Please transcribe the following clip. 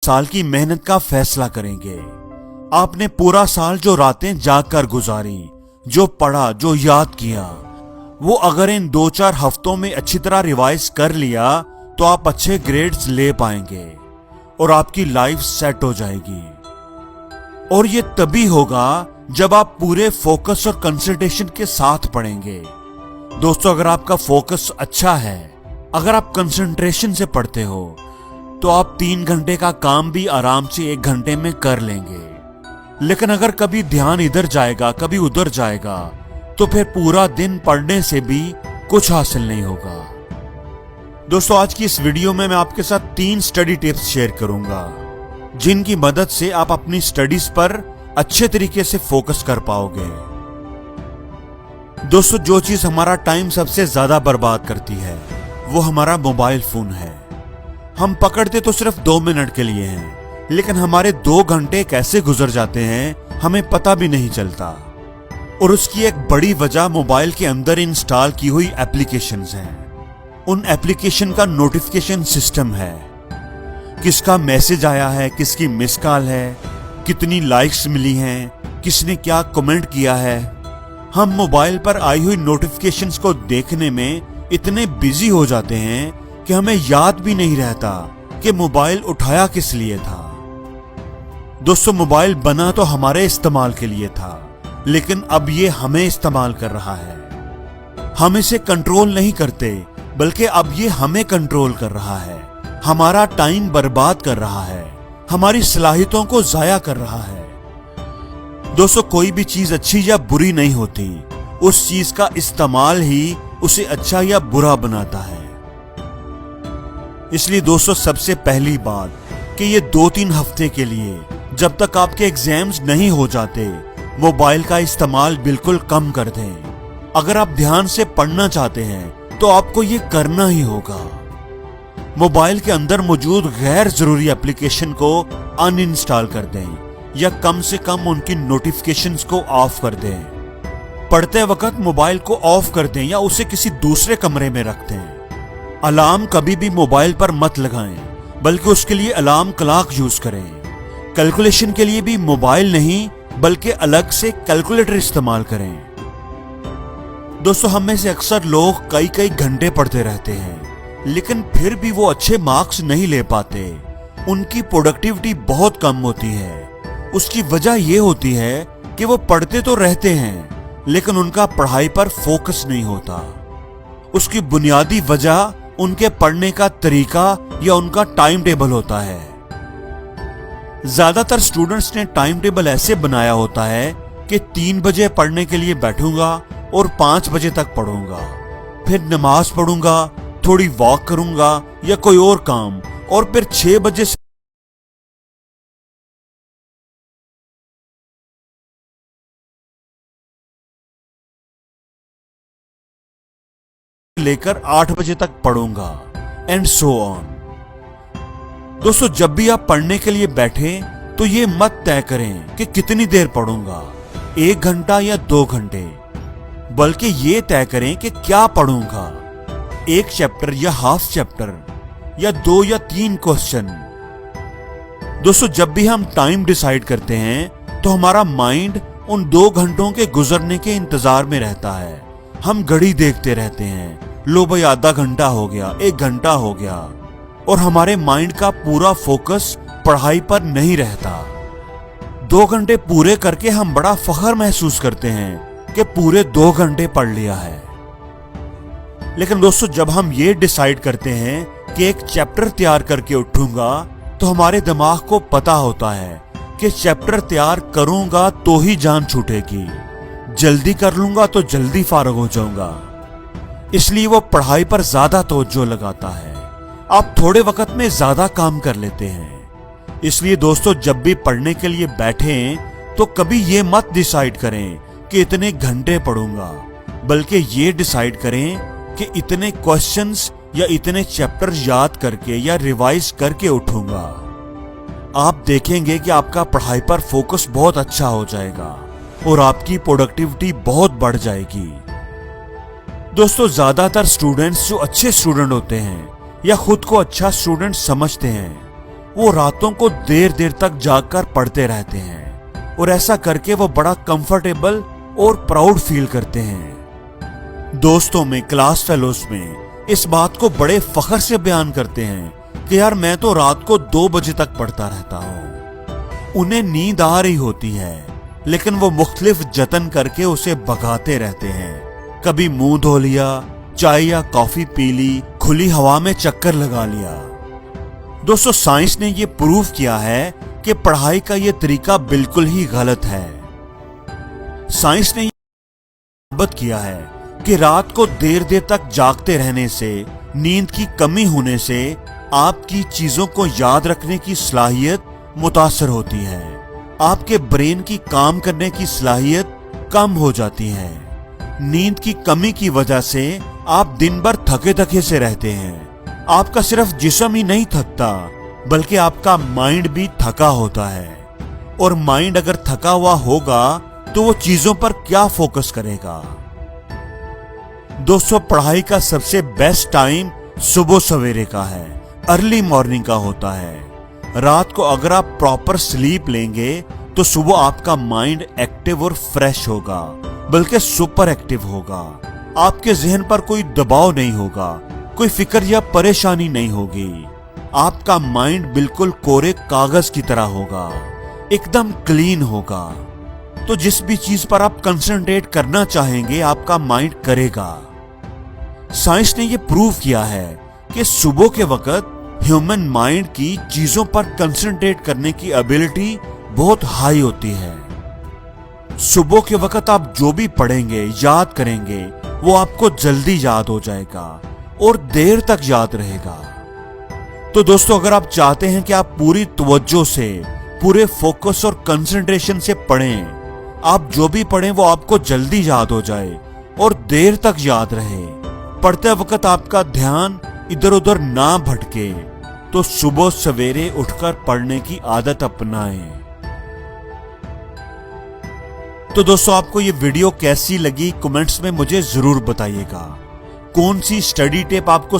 साल की मेहनत का फैसला करेंगे। आपने पूरा साल जो रातें जाग कर गुजारी, जो पढ़ा, जो याद किया, वो अगर इन 2-4 हफ्तों में अच्छी तरह रिवाइज कर लिया तो आप अच्छे ग्रेड्स ले पाएंगे और आपकी लाइफ सेट हो जाएगी। और ये तभी होगा जब आप पूरे फोकस और कंसंट्रेशन के साथ पढ़ेंगे। दोस्तों, अगर आपका फोकस अच्छा है, अगर आप कंसंट्रेशन से पढ़ते हो, तो आप 3 घंटे का काम भी आराम से 1 घंटे में कर लेंगे। लेकिन अगर कभी ध्यान इधर जाएगा, कभी उधर जाएगा, तो फिर पूरा दिन पढ़ने से भी कुछ हासिल नहीं होगा। दोस्तों, आज की इस वीडियो में मैं आपके साथ 3 स्टडी टिप्स शेयर करूंगा, जिनकी मदद से आप अपनी स्टडीज पर अच्छे तरीके से फोकस कर पाओगे। दोस्तों, जो चीज हमारा टाइम सबसे ज्यादा बर्बाद करती है वो हमारा मोबाइल फोन है। हम पकड़ते तो सिर्फ 2 मिनट के लिए हैं, लेकिन हमारे 2 घंटे कैसे गुजर जाते हैं हमें पता भी नहीं चलता। और उसकी एक बड़ी वजह मोबाइल के अंदर इंस्टॉल की हुई एप्लीकेशंस हैं। उन एप्लीकेशन का नोटिफिकेशन सिस्टम है, किसका मैसेज आया है, किसकी मिस कॉल है, कितनी लाइक्स मिली हैं, किसने क्या कमेंट किया है। हम मोबाइल पर आई हुई नोटिफिकेशंस को देखने में इतने बिजी हो जाते हैं कि हमें याद भी नहीं रहता कि मोबाइल उठाया किस लिए था। दोस्तों, मोबाइल बना तो हमारे इस्तेमाल के लिए था, लेकिन अब ये हमें इस्तेमाल कर रहा है। हम इसे कंट्रोल नहीं करते, बल्कि अब ये हमें कंट्रोल कर रहा है, हमारा टाइम बर्बाद कर रहा है, हमारी सलाहियतों को जाया कर रहा है। दोस्तों, कोई भी चीज अच्छी या बुरी नहीं होती, उस चीज का इस्तेमाल ही उसे अच्छा या बुरा बनाता है। इसलिए दोस्तों, सबसे पहली बात कि ये 2-3 हफ्ते के लिए, जब तक आपके एग्जाम्स नहीं हो जाते, मोबाइल का इस्तेमाल बिल्कुल कम कर दें। अगर आप ध्यान से पढ़ना चाहते हैं तो आपको ये करना ही होगा। मोबाइल के अंदर मौजूद गैर जरूरी एप्लीकेशन को अनइंस्टॉल कर दें या कम से कम उनकी नोटिफिकेशंस को ऑफ कर दें। पढ़ते वक्त मोबाइल को ऑफ कर दें या उसे किसी दूसरे कमरे में रख दें। अलार्म कभी भी मोबाइल पर मत लगाएं, बल्कि उसके लिए अलार्म क्लॉक यूज करें। कैलकुलेशन के लिए भी मोबाइल नहीं बल्कि अलग से कैलकुलेटर इस्तेमाल करें। दोस्तों, हम में से अक्सर लोग कई घंटे पढ़ते रहते हैं, लेकिन फिर भी वो अच्छे मार्क्स नहीं ले पाते। उनकी प्रोडक्टिविटी बहुत कम होती है। उसकी वजह यह होती है कि वो पढ़ते तो रहते हैं, लेकिन उनका पढ़ाई पर फोकस नहीं होता। उसकी बुनियादी वजह उनके पढ़ने का तरीका या उनका टाइम टेबल होता है। ज्यादातर स्टूडेंट्स ने टाइम टेबल ऐसे बनाया होता है कि 3 बजे पढ़ने के लिए बैठूंगा और 5 बजे तक पढ़ूंगा, फिर नमाज पढ़ूंगा, थोड़ी वॉक करूंगा या कोई और काम, और फिर 6 बजे से लेकर 8 बजे तक पढ़ूंगा, एंड सो ऑन। दोस्तों, जब भी आप पढ़ने के लिए बैठें तो ये मत तय करें कि कितनी देर पढ़ूंगा, 1 घंटा या 2 घंटे, बल्कि ये तय करें कि क्या पढ़ूंगा, 1 चैप्टर या हाफ चैप्टर या 2 या 3 क्वेश्चन। दोस्तों, जब भी हम टाइम डिसाइड करते हैं तो हमारा माइंड उन 2 घंटों के गुजरने के इंतजार में रहता है। हम घड़ी देखते रहते हैं, लो भाई आधा घंटा हो गया, 1 घंटा हो गया, और हमारे माइंड का पूरा फोकस पढ़ाई पर नहीं रहता। 2 घंटे पूरे करके हम बड़ा फख्र महसूस करते हैं कि पूरे 2 घंटे पढ़ लिया है। लेकिन दोस्तों, जब हम ये डिसाइड करते हैं कि 1 चैप्टर तैयार करके उठूंगा, तो हमारे दिमाग को पता होता है कि चैप्टर तैयार करूंगा तो ही जान छूटेगी, जल्दी कर लूंगा तो जल्दी फारग हो जाऊंगा। इसलिए वो पढ़ाई पर ज्यादा तवज्जो लगाता है। आप थोड़े वक्त में ज्यादा काम कर लेते हैं। इसलिए दोस्तों, जब भी पढ़ने के लिए बैठें तो कभी ये मत डिसाइड करें कि इतने घंटे पढ़ूंगा, बल्कि ये डिसाइड करें कि इतने क्वेश्चंस या इतने चैप्टर याद करके या रिवाइज करके उठूंगा। आप देखेंगे कि आपका पढ़ाई पर फोकस बहुत अच्छा हो जाएगा और आपकी प्रोडक्टिविटी बहुत बढ़ जाएगी। दोस्तों, ज्यादातर स्टूडेंट्स जो अच्छे स्टूडेंट होते हैं या खुद को अच्छा स्टूडेंट समझते हैं, वो रातों को देर देर तक जागकर पढ़ते रहते हैं और ऐसा करके वो बड़ा कंफर्टेबल और प्राउड फील करते हैं। दोस्तों में, क्लास फेलोज में इस बात को बड़े फख्र से बयान करते हैं कि यार मैं तो रात को 2 बजे तक पढ़ता रहता हूं। उन्हें नींद आ रही होती है लेकिन वो मुख्तलिफ जतन करके उसे भगाते रहते हैं। कभी मुंह धो लिया, चाय या कॉफी पी ली, खुली हवा में चक्कर लगा लिया। दोस्तों, साइंस ने ये प्रूव किया है कि पढ़ाई का ये तरीका बिल्कुल ही गलत है। साइंस ने साबित किया है कि रात को देर देर तक जागते रहने से, नींद की कमी होने से आपकी चीजों को याद रखने की सलाहियत मुतासर होती है। आपके ब्रेन की काम करने की सलाहियत कम हो जाती है। नींद की कमी की वजह से आप दिन भर थके थके से रहते हैं। आपका सिर्फ जिस्म ही नहीं थकता बल्कि आपका माइंड भी थका होता है, और माइंड अगर थका हुआ होगा तो वो चीजों पर क्या फोकस करेगा। दोस्तों, पढ़ाई का सबसे बेस्ट टाइम सुबह सवेरे का है, अर्ली मॉर्निंग का होता है। रात को अगर आप प्रॉपर स्लीप लेंगे तो सुबह आपका माइंड एक्टिव और फ्रेश होगा, बल्कि सुपर एक्टिव होगा। आपके जहन पर कोई दबाव नहीं होगा, कोई फिक्र या परेशानी नहीं होगी। आपका माइंड बिल्कुल कोरे कागज की तरह होगा, एकदम क्लीन होगा। तो जिस भी चीज पर आप कंसंट्रेट करना चाहेंगे आपका माइंड करेगा। साइंस ने यह प्रूव किया है कि सुबह के वक्त ह्यूमन माइंड की चीजों पर कंसंट्रेट करने की एबिलिटी बहुत हाई होती है। सुबह के वक्त आप जो भी पढ़ेंगे, याद करेंगे, वो आपको जल्दी याद हो जाएगा और देर तक याद रहेगा। तो दोस्तों, अगर आप चाहते हैं कि आप पूरी तवज्जो से, पूरे फोकस और कंसंट्रेशन से पढ़ें, आप जो भी पढ़ें वो आपको जल्दी याद हो जाए और देर तक याद रहे, पढ़ते वक्त आपका ध्यान इधर उधर ना भटके, तो सुबह सवेरे उठकर पढ़ने की आदत अपनाएं। तो दोस्तों, आपको ये वीडियो कैसी लगी कमेंट्स में मुझे जरूर बताइएगा। कौन सी स्टडी टिप आपको